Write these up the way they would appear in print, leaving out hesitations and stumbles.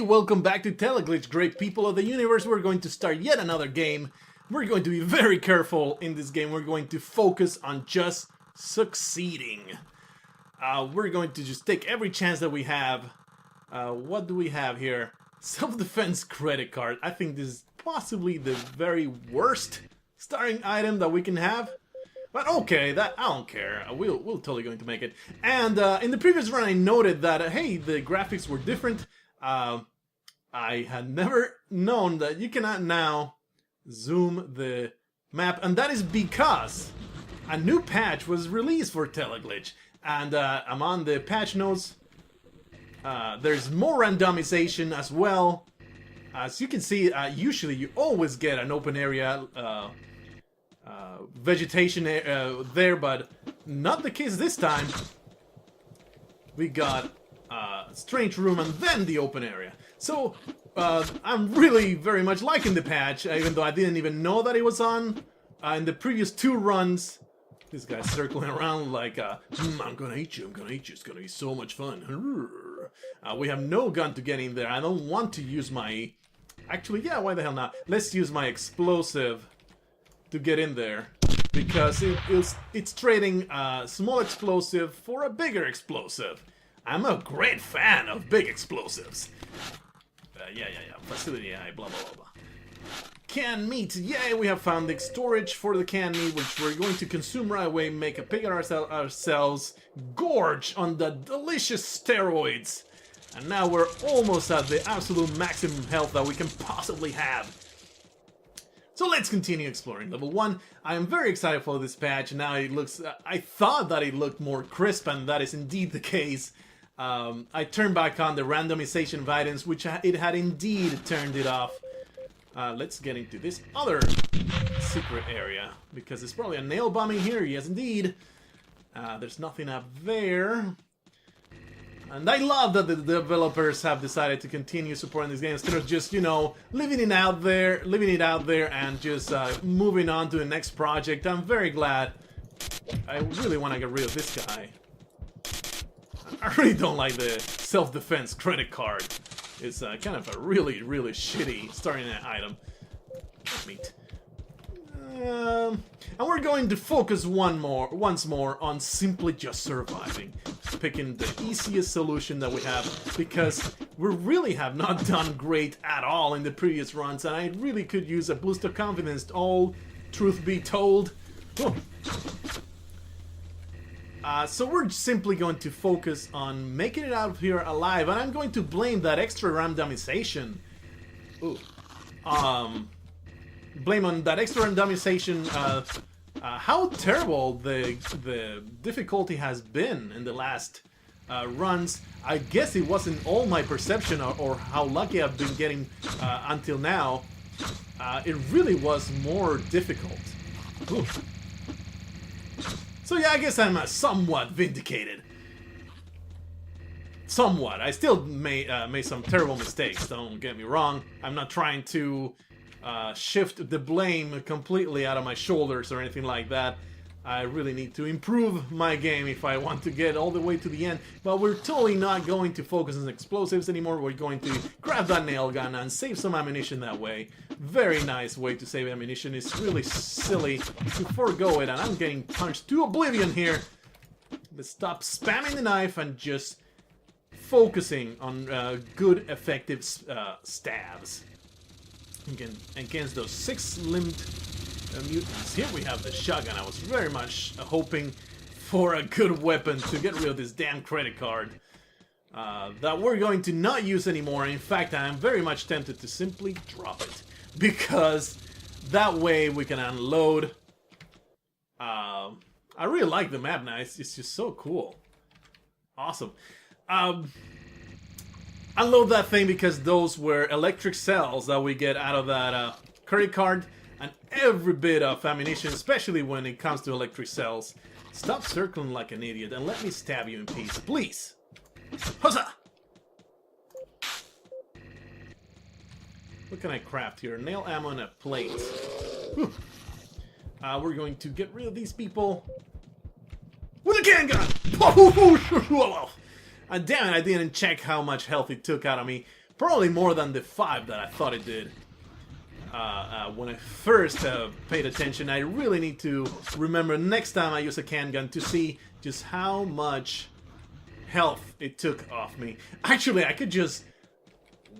Hey, welcome back to Teleglitch, great people of the universe. We're going to start yet another game. We're going to be very careful in this game. We're going to focus on just succeeding. We're going to just take every chance that we have. What do we have here? Self-defense credit card. I think this is possibly the very worst starting item that we can have. But okay, that I don't care. We'll totally going to make it. And in the previous run, I noted that hey, the graphics were different. I had never known that you cannot now zoom the map, and that is because a new patch was released for Teleglitch. And I'm on the patch notes. There's more randomization as well. As you can see, usually you always get an open area vegetation there, but not the case this time. We got strange room and then the open area. So I'm really very much liking the patch, even though I didn't even know that it was on in the previous two runs. This guy's circling around like I'm gonna eat you, I'm gonna eat you, it's gonna be so much fun. We have no gun to get in there. I don't want to use my... Actually, yeah, why the hell not? Let's use my explosive to get in there, because it's trading a small explosive for a bigger explosive. I'm a great fan of big explosives. Yeah. Facility, blah, blah, blah. Canned meat. Yay, we have found the storage for the canned meat, which we're going to consume right away, make a pig ourselves, gorge on the delicious steroids. And now we're almost at the absolute maximum health that we can possibly have. So let's continue exploring. Level 1, I am very excited for this patch. Now it looks, I thought that it looked more crisp, and that is indeed the case. I turned back on the randomization of items, which it had indeed turned it off. Let's get into this other secret area, because there's probably a nail bombing here. Yes, indeed. There's nothing up there. And I love that the developers have decided to continue supporting this game instead of just, you know, leaving it out there and just moving on to the next project. I'm very glad. I really want to get rid of this guy. I really don't like the self-defense credit card. It's kind of a really, really shitty starting item. Meat. And we're going to focus once more on simply just surviving. Picking the easiest solution that we have, because we really have not done great at all in the previous runs, and I really could use a boost of confidence, all truth be told. So we're simply going to focus on making it out of here alive, and I'm going to blame that extra randomization. Blame on that extra randomization how terrible the difficulty has been in the last runs. I guess it wasn't all my perception or how lucky I've been getting until now. It really was more difficult. Ooh. So yeah, I guess I'm somewhat vindicated. Somewhat. I still made some terrible mistakes, don't get me wrong. I'm not trying to shift the blame completely out of my shoulders or anything like that. I really need to improve my game if I want to get all the way to the end. But we're totally not going to focus on explosives anymore. We're going to grab that nail gun and save some ammunition that way. Very nice way to save ammunition. It's really silly to forego it, and I'm getting punched to oblivion here. Let's stop spamming the knife and just focusing on good, effective stabs. Against those six-limbed mutants. Here we have the shotgun. I was very much hoping for a good weapon to get rid of this damn credit card that we're going to not use anymore. In fact, I am very much tempted to simply drop it, because that way we can unload. I really like the map now. It's just so cool. Awesome. Unload that thing, because those were electric cells that we get out of that credit card, and every bit of ammunition, especially when it comes to electric cells. Stop circling like an idiot and let me stab you in peace, please. Huzzah! What can I craft here? Nail ammo and a plate. We're going to get rid of these people with a can gun! Damn it, I didn't check how much health it took out of me. Probably more than the 5 that I thought it did. When I first paid attention, I really need to remember next time I use a can gun to see just how much health it took off me. Actually, I could just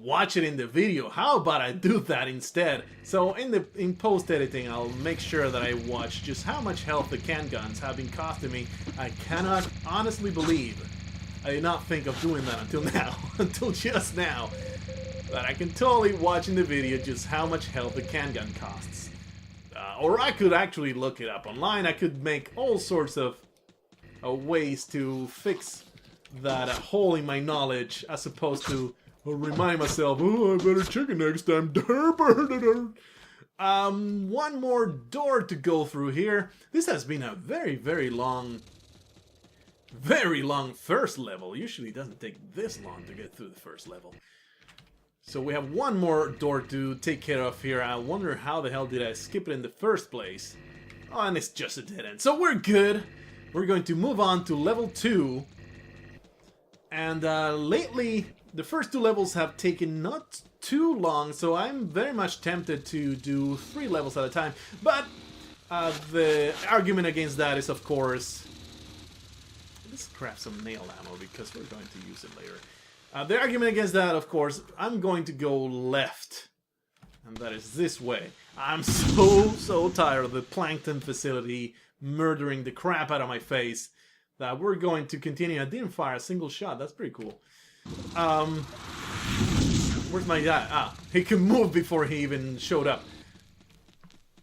watch it in the video. How about I do that instead? So in post editing, I'll make sure that I watch just how much health the can guns have been costing me. I cannot honestly believe I did not think of doing that until now, until just now. But I can totally watch in the video just how much health the can gun costs. Or I could actually look it up online. I could make all sorts of ways to fix that hole in my knowledge, as opposed to remind myself, oh, I better check it next time. One more door to go through here. This has been a very long first level. Usually it doesn't take this long to get through the first level. So we have one more door to take care of here. I wonder how the hell did I skip it in the first place. Oh, and it's just a dead end. So we're good. We're going to move on to level 2. And lately, the first 2 levels have taken not too long, so I'm very much tempted to do 3 levels at a time. But the argument against that is, of course... Let's craft some nail ammo because we're going to use it later. The argument against that, of course, I'm going to go left. And that is this way. I'm so tired of the plankton facility murdering the crap out of my face that we're going to continue. I didn't fire a single shot. That's pretty cool. Where's my guy? Ah, he can move before he even showed up.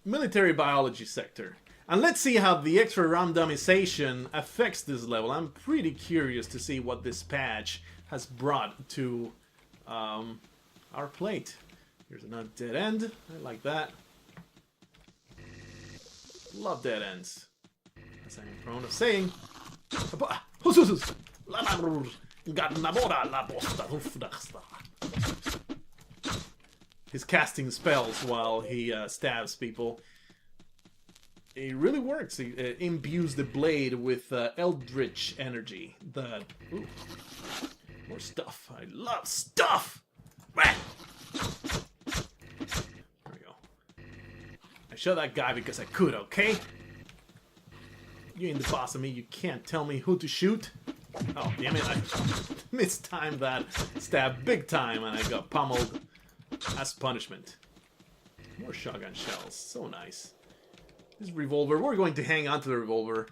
Military biology sector. And let's see how the extra randomization affects this level. I'm pretty curious to see what this patch has brought to our plate. Here's another dead end. I like that. Love dead ends. As I'm prone of saying. He's casting spells while he stabs people. It really works. He imbues the blade with eldritch energy. Ooh, more stuff. I love stuff! There we go. I shot that guy because I could, okay? You ain't the boss of me. You can't tell me who to shoot. Oh, damn it. I mistimed that stab big time and I got pummeled as punishment. More shotgun shells. So nice. This revolver, we're going to hang on to the revolver.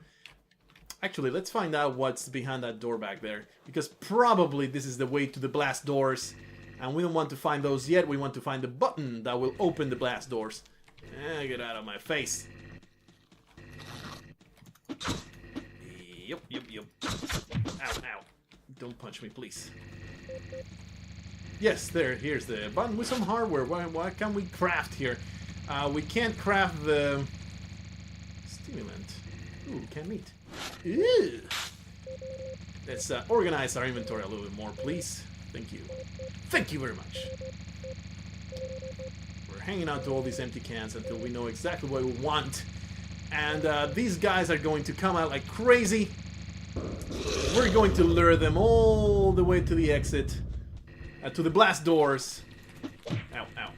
Actually, let's find out what's behind that door back there. Because probably this is the way to the blast doors. And we don't want to find those yet. We want to find the button that will open the blast doors. Get out of my face. Yup. Ow. Don't punch me, please. Yes, here's the button with some hardware. What can we craft here? We can't craft the... stimulant. Ooh, can't meet. Ew. Let's organize our inventory a little bit more, please. Thank you. Thank you very much. We're hanging out to all these empty cans until we know exactly what we want. And these guys are going to come out like crazy. We're going to lure them all the way to the exit. To the blast doors. Ow.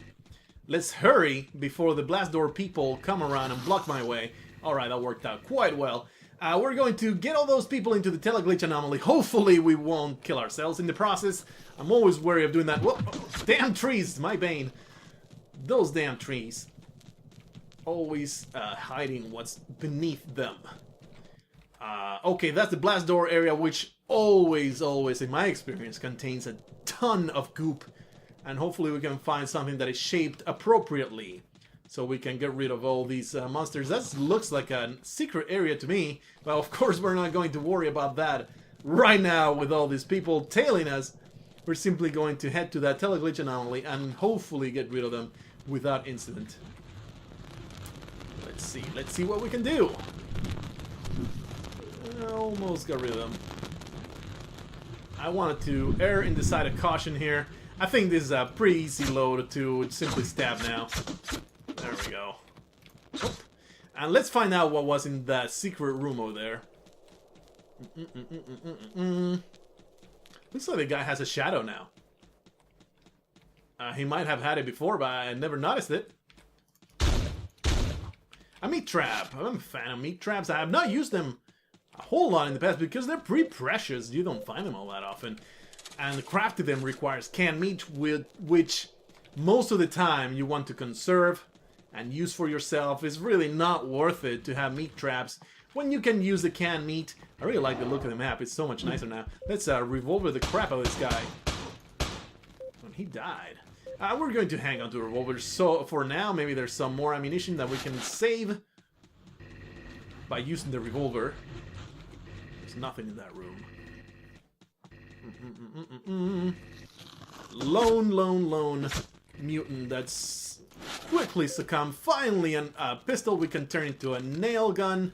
Let's hurry before the blast door people come around and block my way. Alright, that worked out quite well. We're going to get all those people into the Teleglitch anomaly. Hopefully we won't kill ourselves in the process. I'm always wary of doing that. Whoa, damn trees, my bane. Those damn trees. Always hiding what's beneath them. Okay, that's the blast door area, which always, in my experience, contains a ton of goop. And hopefully we can find something that is shaped appropriately. So we can get rid of all these monsters. That looks like a secret area to me. Well, of course we're not going to worry about that right now with all these people tailing us. We're simply going to head to that Teleglitch anomaly and hopefully get rid of them without incident. Let's see what we can do. I almost got rid of them. I wanted to err in the side of caution here. I think this is a pretty easy load to simply stab now. There we go. Oop. And let's find out what was in that secret room over there. Looks like the guy has a shadow now. He might have had it before, but I never noticed it. A meat trap. I'm a fan of meat traps. I have not used them a whole lot in the past because they're pretty precious. You don't find them all that often. And crafting them requires canned meat, which most of the time you want to conserve and use for yourself. It's really not worth it to have meat traps when you can use the canned meat. I really like the look of the map. It's so much nicer now. Let's revolver the crap out of this guy. And he died. We're going to hang on to revolvers. So for now, maybe there's some more ammunition that we can save by using the revolver. There's nothing in that room. Lone mutant that's quickly succumbed. Finally, a pistol we can turn into a nail gun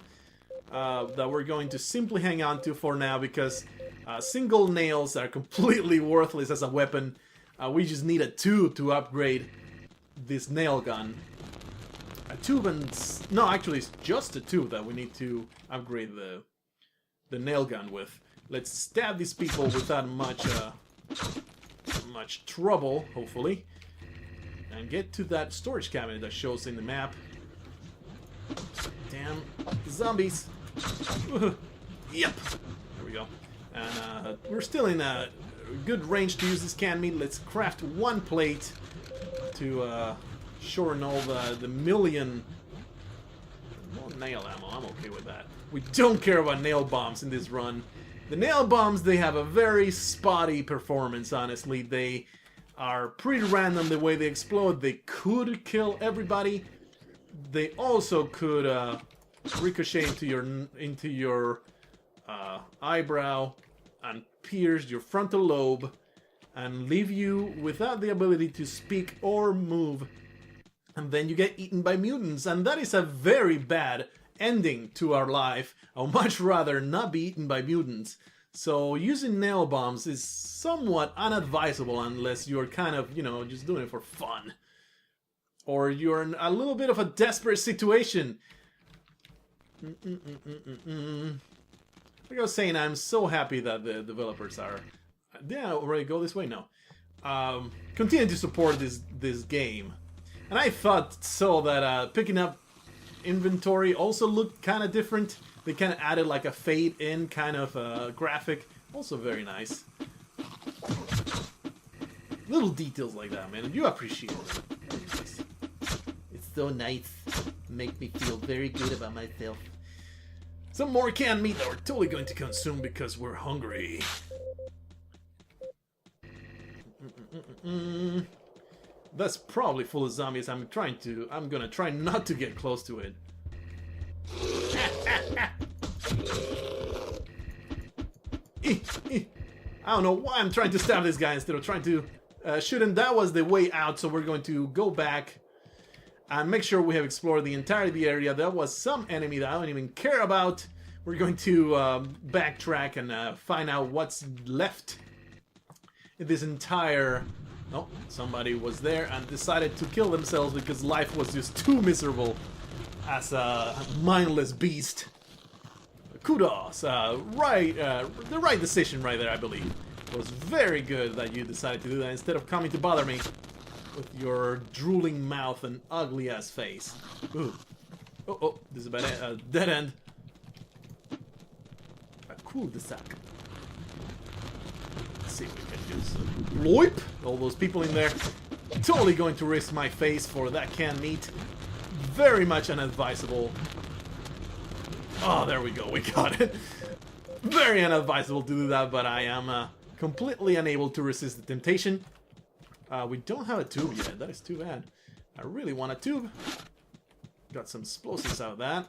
that we're going to simply hang on to for now because single nails are completely worthless as a weapon. We just need a tube to upgrade this nail gun. A tube and... No, actually it's just a tube that we need to upgrade the nail gun with. Let's stab these people without much trouble, hopefully. And get to that storage cabinet that shows in the map. Damn zombies. Yep. There we go. And we're still in a good range to use this canned meat. Let's craft one plate to shorten all the million... More nail ammo. I'm okay with that. We don't care about nail bombs in this run. The nail bombs, they have a very spotty performance, honestly. They are pretty random the way they explode. They could kill everybody. They also could ricochet into your eyebrow and pierce your frontal lobe and leave you without the ability to speak or move. And then you get eaten by mutants, and that is a very bad ending to our life. I would much rather not be eaten by mutants. So using nail bombs is somewhat unadvisable unless you're kind of, you know, just doing it for fun. Or you're in a little bit of a desperate situation. Like I was saying, I'm so happy that the developers are... Did I already go this way? No. Continue to support this game. And I thought so that picking up inventory also looked kind of different. They kind of added like a fade in kind of graphic. Also very nice. Little details like that, man. You appreciate it. It's so nice. Make me feel very good about myself. Some more canned meat that we're totally going to consume because we're hungry. That's probably full of zombies. I'm gonna try not to get close to it. I don't know why I'm trying to stab this guy instead of trying to shoot him. That was the way out, so we're going to go back and make sure we have explored the entirety of the area. There was some enemy that I don't even care about. We're going to backtrack and find out what's left in this entire... Oh, somebody was there and decided to kill themselves because life was just too miserable as a mindless beast. Kudos. The right decision right there, I believe. It was very good that you decided to do that instead of coming to bother me with your drooling mouth and ugly-ass face. Ooh. Oh, this is a dead end. A cul-de-sac. Let's see if we can just bloip all those people in there. Totally going to risk my face for that canned meat. Very much unadvisable. Oh, there we go. We got it. Very unadvisable to do that, but I am completely unable to resist the temptation. We don't have a tube yet. That is too bad. I really want a tube. Got some explosives out of that.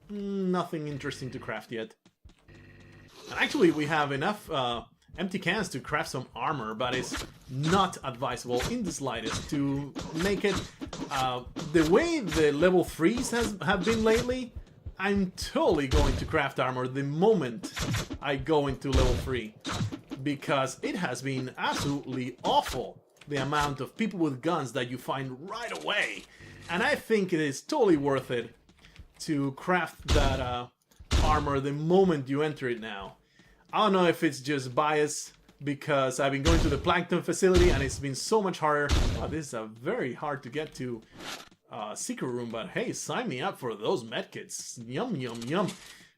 Nothing interesting to craft yet. And actually, we have enough empty cans to craft some armor, but it's not advisable in the slightest to make it the way the level 3s have been lately. I'm totally going to craft armor the moment I go into level 3 because it has been absolutely awful, the amount of people with guns that you find right away. And I think it is totally worth it to craft that armor the moment you enter it now. I don't know if it's just bias, because I've been going to the Plankton facility and it's been so much harder. Oh, this is a very hard to get to secret room, but hey, sign me up for those medkits. Yum, yum, yum.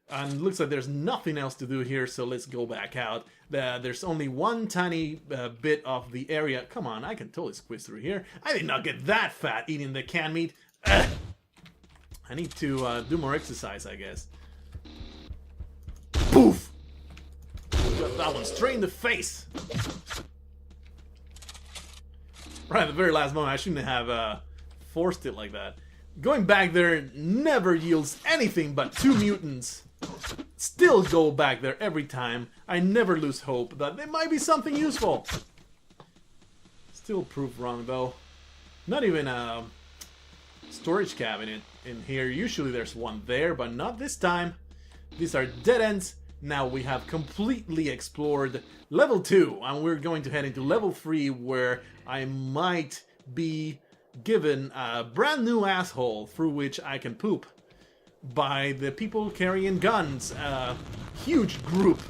And it looks like there's nothing else to do here, so let's go back out. There's only one tiny bit of the area. Come on, I can totally squeeze through here. I did not get that fat eating the canned meat. Ugh. I need to do more exercise, I guess. Poof! Got that one straight in the face. Right at the very last moment, I shouldn't have forced it like that. Going back there never yields anything but 2 mutants. Still go back there every time. I never lose hope that there might be something useful. Still proof wrong though. Not even a storage cabinet in here. Usually there's one there, but not this time. These are dead ends. Now we have completely explored level 2, and we're going to head into level 3, where I might be given a brand new asshole through which I can poop by the people carrying guns. A huge group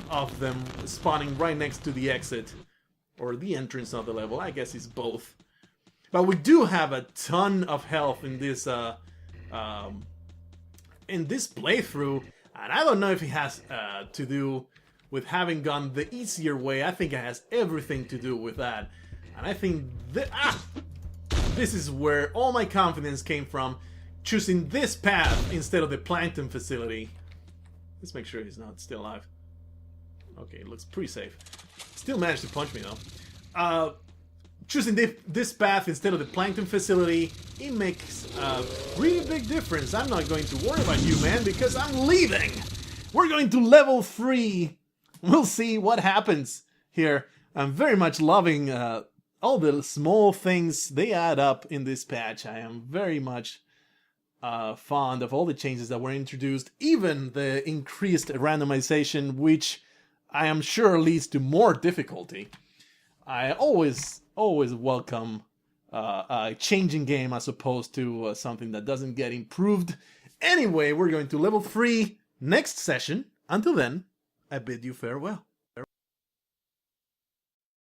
of them spawning right next to the exit, or the entrance of the level. I guess it's both. But we do have a ton of health in this playthrough, and I don't know if it has to do with having gone the easier way. I think it has everything to do with that, and I think this is where all my confidence came from, choosing this path instead of the Plankton facility. Let's make sure he's not still alive. Okay, it looks pretty safe. Still managed to punch me though. Choosing this path instead of the Plankton facility, it makes a really big difference. I'm not going to worry about you, man, because I'm leaving. We're going to level 3. We'll see what happens here. I'm very much loving all the small things. They add up in this patch. I am very much fond of all the changes that were introduced, even the increased randomization, which I am sure leads to more difficulty. I always welcome a changing game as opposed to something that doesn't get improved. Anyway, we're going to level 3 next session. Until then, I bid you farewell.